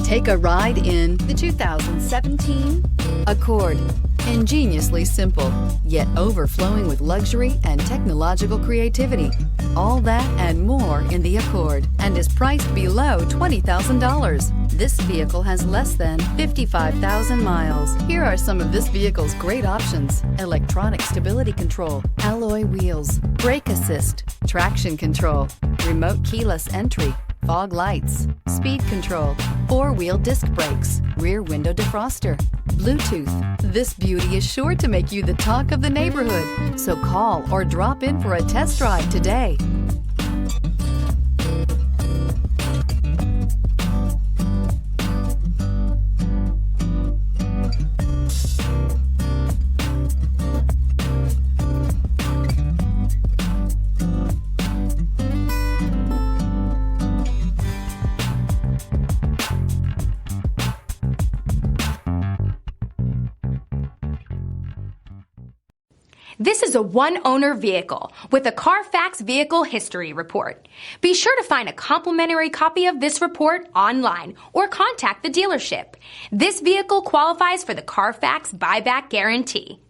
Take a ride in the 2017 Accord. Ingeniously simple, yet overflowing with luxury and technological creativity. All that and more in the Accord, and is priced below $20,000. This vehicle has less than 55,000 miles. Here are some of this vehicle's great options: electronic stability control, alloy wheels, brake assist, traction control, remote keyless entry, fog lights, speed control, four-wheel disc brakes, rear window defroster, Bluetooth. This beauty is sure to make you the talk of the neighborhood. So call or drop in for a test drive today. This is a one-owner vehicle with a Carfax Vehicle History Report. Be sure to find a complimentary copy of this report online or contact the dealership. This vehicle qualifies for the Carfax Buyback Guarantee.